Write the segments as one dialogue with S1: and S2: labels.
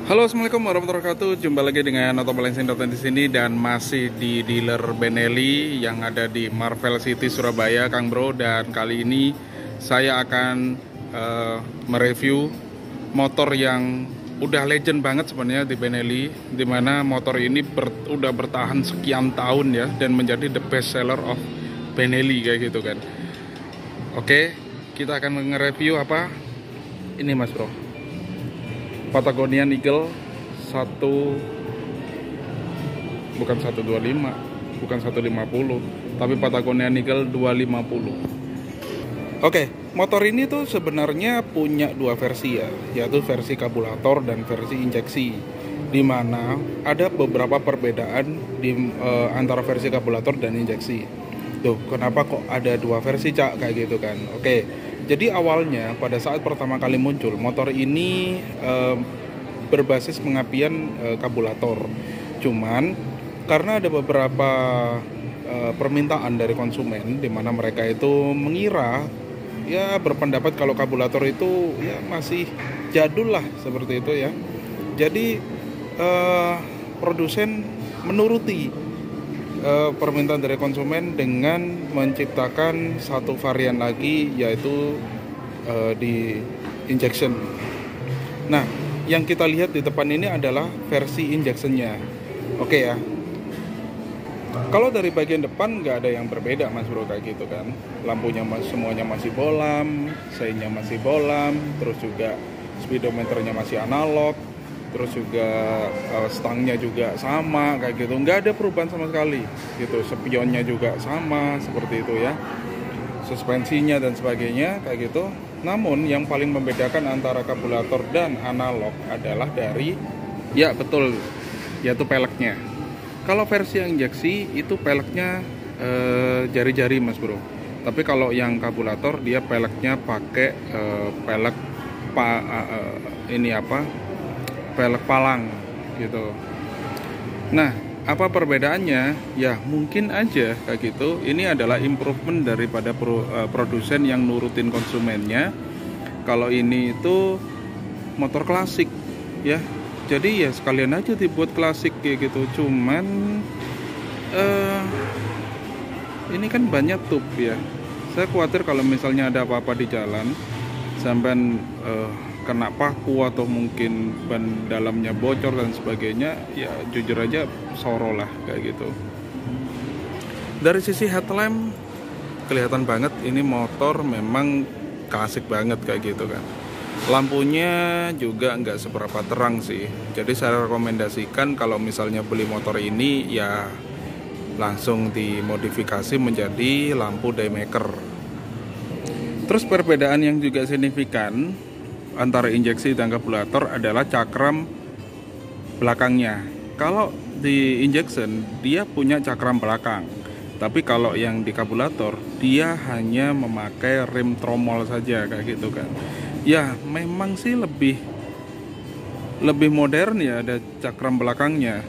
S1: Halo, assalamualaikum warahmatullahi wabarakatuh. Jumpa lagi dengan Otobalancing.net di sini dan masih di dealer Benelli yang ada di Marvel City Surabaya, Kang Bro. Dan kali ini saya akan mereview motor yang udah legend banget sebenarnya di Benelli, dimana motor ini udah bertahan sekian tahun ya dan menjadi the best seller of Benelli kayak gitu kan. Oke, kita akan nge-review apa ini, Mas Bro. Patagonian Eagle bukan 125, bukan 150, tapi Patagonian Eagle 250. Oke, motor ini tuh sebenarnya punya dua versi ya, yaitu versi karburator dan versi injeksi. Di mana ada beberapa perbedaan di antara versi karburator dan injeksi. Tuh, kenapa kok ada dua versi, Cak, kayak gitu kan? Oke. Jadi awalnya pada saat pertama kali muncul motor ini berbasis pengapian karburator. Cuman karena ada beberapa permintaan dari konsumen di mana mereka itu mengira ya berpendapat kalau karburator itu ya masih jadul lah seperti itu ya. Jadi produsen menuruti permintaan dari konsumen dengan menciptakan satu varian lagi, yaitu di injection. Nah, yang kita lihat di depan ini adalah versi injectionnya. Oke ya. Kalau dari bagian depan nggak ada yang berbeda, Mas Bro, kayak gitu kan. Lampunya semuanya masih bolam, seinnya masih bolam, terus juga speedometernya masih analog, terus juga stangnya juga sama kayak gitu, nggak ada perubahan sama sekali gitu. Spionnya juga sama seperti itu ya, suspensinya dan sebagainya kayak gitu. Namun yang paling membedakan antara karburator dan analog adalah dari, ya betul, yaitu peleknya. Kalau versi yang injeksi itu peleknya jari-jari, Mas Bro. Tapi kalau yang karburator dia peleknya pakai pelek pelek palang gitu. Nah, apa perbedaannya? Ya mungkin aja kayak gitu. Ini adalah improvement daripada produsen yang nurutin konsumennya. Kalau ini itu motor klasik ya. Jadi ya sekalian aja dibuat klasik kayak gitu. Cuman ini kan banyak tub ya. Saya khawatir kalau misalnya ada apa-apa di jalan sampai kena paku atau mungkin ban dalamnya bocor dan sebagainya, ya jujur aja soro lah kayak gitu. Dari sisi headlamp kelihatan banget ini motor memang klasik banget kayak gitu kan. Lampunya juga nggak seberapa terang sih. Jadi saya rekomendasikan kalau misalnya beli motor ini ya langsung dimodifikasi menjadi lampu daymaker. Terus perbedaan yang juga signifikan antara injeksi dan karburator adalah cakram belakangnya. Kalau di injection dia punya cakram belakang, tapi kalau yang di karburator dia hanya memakai rem tromol saja kayak gitu kan. Ya memang sih lebih modern ya, ada cakram belakangnya.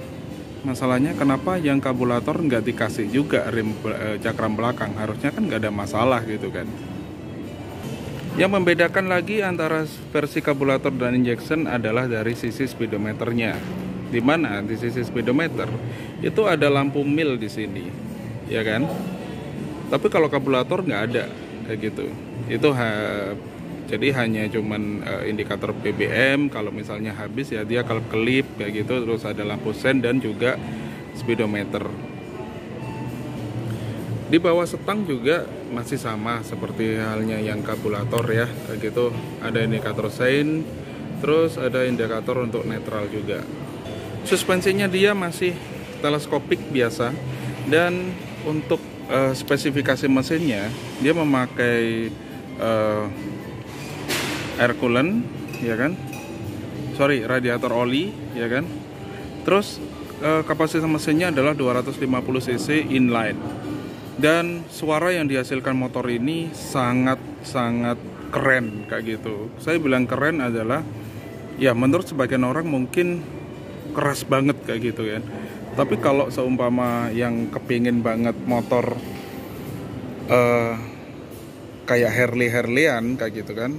S1: Masalahnya kenapa yang karburator nggak dikasih juga rem cakram belakang? Harusnya kan nggak ada masalah gitu kan. Yang membedakan lagi antara versi karburator dan injection adalah dari sisi speedometernya. Di mana di sisi speedometer itu ada lampu mil di sini, ya kan? Tapi kalau karburator nggak ada kayak gitu. Itu jadi hanya cuman indikator BBM. Kalau misalnya habis ya dia kelip kayak gitu. Terus ada lampu sen dan juga speedometer. Di bawah setang juga masih sama seperti halnya yang karburator ya, kayak gitu. Ada indikator sein, terus ada indikator untuk netral juga. Suspensinya dia masih teleskopik biasa, dan untuk spesifikasi mesinnya dia memakai air coolant, ya kan? Radiator oli, ya kan? Terus kapasitas mesinnya adalah 250 cc inline. Dan suara yang dihasilkan motor ini sangat keren kayak gitu. Saya bilang keren adalah ya menurut sebagian orang mungkin keras banget kayak gitu ya. Tapi kalau seumpama yang kepingin banget motor kayak Harley-Harleyan kayak gitu kan,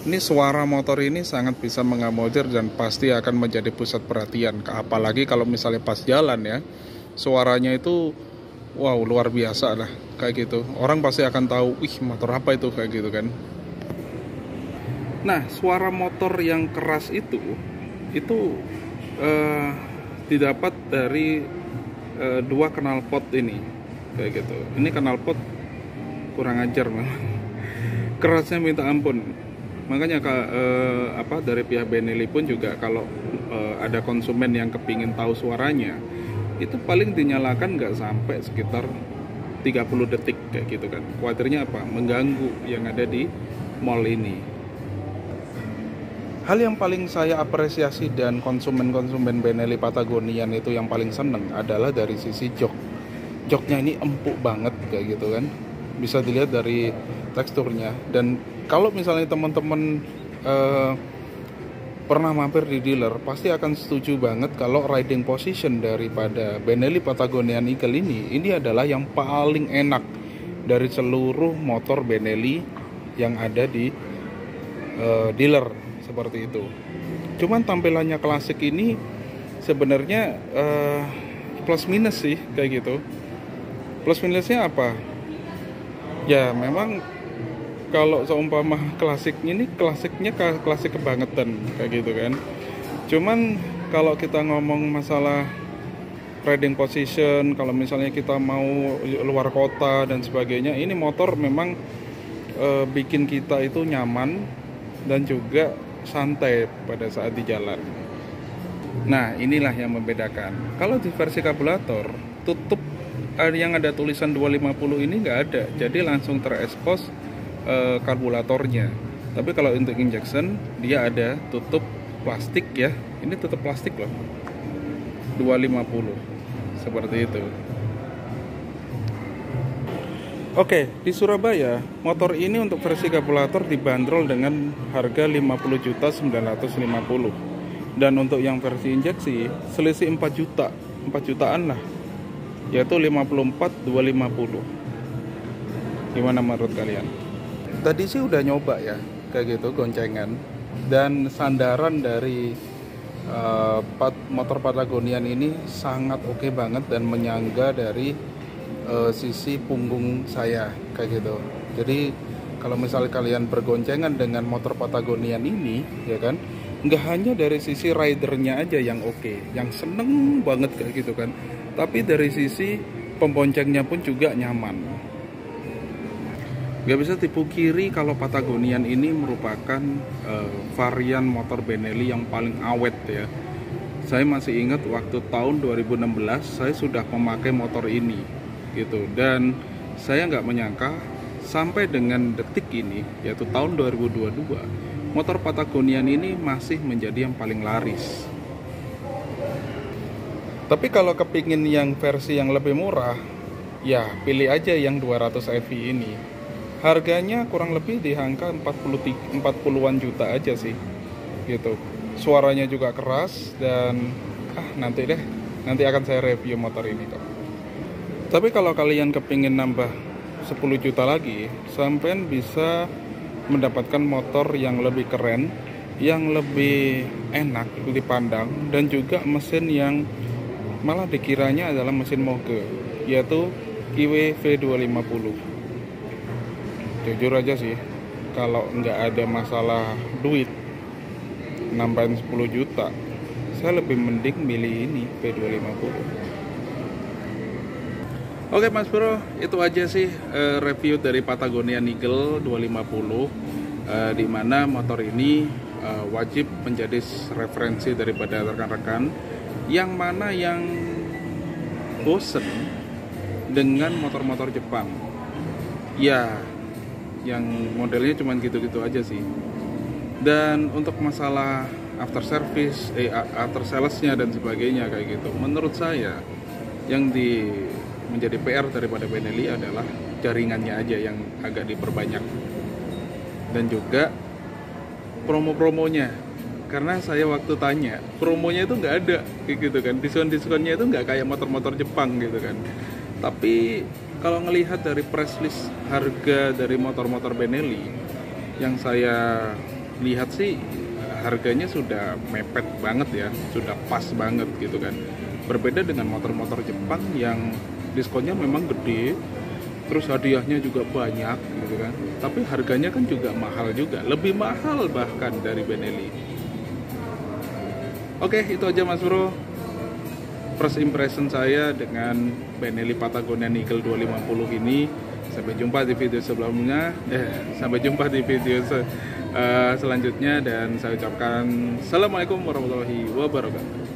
S1: Ini suara motor ini sangat bisa mengakomodir dan pasti akan menjadi pusat perhatian. Apalagi kalau misalnya pas jalan ya, suaranya itu wow luar biasa lah kayak gitu. Orang pasti akan tahu, wih motor apa itu kayak gitu kan. Nah, suara motor yang keras itu didapat dari dua knalpot ini kayak gitu. Ini knalpot kurang ajar memang. Kerasnya minta ampun. Makanya dari pihak Benelli pun juga kalau ada konsumen yang kepingin tahu suaranya, itu paling dinyalakan nggak sampai sekitar 30 detik kayak gitu kan. Khawatirnya apa? Mengganggu yang ada di mall ini. Hal yang paling saya apresiasi dan konsumen-konsumen Benelli Patagonian itu yang paling seneng adalah dari sisi jok. Joknya ini empuk banget kayak gitu kan. Bisa dilihat dari teksturnya. Dan kalau misalnya teman-teman pernah mampir di dealer, pasti akan setuju banget kalau riding position daripada Benelli Patagonian Eagle ini adalah yang paling enak dari seluruh motor Benelli yang ada di dealer seperti itu. Cuman tampilannya klasik ini sebenarnya plus minus sih kayak gitu. Plus minusnya apa? Ya memang kalau seumpama klasiknya klasik kebangetan kayak gitu kan. Cuman kalau kita ngomong masalah riding position, kalau misalnya kita mau luar kota dan sebagainya, ini motor memang bikin kita itu nyaman dan juga santai pada saat di jalan. Nah, inilah yang membedakan. Kalau di versi karburator, tutup yang ada tulisan 250 ini nggak ada, jadi langsung terekspos karburatornya. Tapi kalau untuk injection dia ada tutup plastik ya. Ini tutup plastik loh. 250 seperti itu. Oke, di Surabaya motor ini untuk versi karburator dibanderol dengan harga 50.950. Dan untuk yang versi injeksi selisih 4 jutaan lah. Yaitu 54.250. Gimana menurut kalian? Tadi sih udah nyoba ya kayak gitu goncengan, dan sandaran dari motor Patagonian ini sangat oke banget dan menyangga dari sisi punggung saya kayak gitu. Jadi kalau misalnya kalian bergoncengan dengan motor Patagonian ini ya kan, nggak hanya dari sisi ridernya aja yang oke, yang seneng banget kayak gitu kan, tapi dari sisi pemboncengnya pun juga nyaman. Gak bisa dipungkiri kalau Patagonian ini merupakan varian motor Benelli yang paling awet ya. Saya masih ingat waktu tahun 2016 saya sudah memakai motor ini gitu, dan saya nggak menyangka sampai dengan detik ini, yaitu tahun 2022, motor Patagonian ini masih menjadi yang paling laris. Tapi kalau kepingin yang versi yang lebih murah, ya pilih aja yang 200 EV ini. Harganya kurang lebih di angka 40-an juta aja sih gitu. Suaranya juga keras dan nanti akan saya review motor ini kok. Tapi kalau kalian kepingin nambah 10 juta lagi, sampean bisa mendapatkan motor yang lebih keren, yang lebih enak dipandang, dan juga mesin yang malah dikiranya adalah mesin moge, yaitu Kiwe V250. Jujur aja sih, kalau nggak ada masalah duit nambahin 10 juta, saya lebih mending milih ini V250. Oke Mas Bro, itu aja sih review dari Patagonian Eagle 250, dimana motor ini wajib menjadi referensi daripada rekan-rekan yang mana yang bosen dengan motor-motor Jepang. Ya, yang modelnya cuman gitu-gitu aja sih. Dan untuk masalah after service, after salesnya dan sebagainya kayak gitu, menurut saya yang menjadi PR daripada Benelli adalah jaringannya aja yang agak diperbanyak, dan juga promo-promonya. Karena saya waktu tanya, promonya itu nggak ada kayak gitu kan, diskon-diskonnya itu nggak kayak motor-motor Jepang gitu kan. Tapi kalau ngelihat dari price list harga dari motor-motor Benelli yang saya lihat sih harganya sudah mepet banget ya, sudah pas banget gitu kan. Berbeda dengan motor-motor Jepang yang diskonnya memang gede, terus hadiahnya juga banyak gitu kan. Tapi harganya kan juga mahal juga, lebih mahal bahkan dari Benelli. Oke, itu aja Mas Bro. First impression saya dengan Benelli Patagonia Eagle 250 ini. Sampai jumpa di video sebelumnya. Sampai jumpa di video selanjutnya dan saya ucapkan Assalamualaikum warahmatullahi wabarakatuh.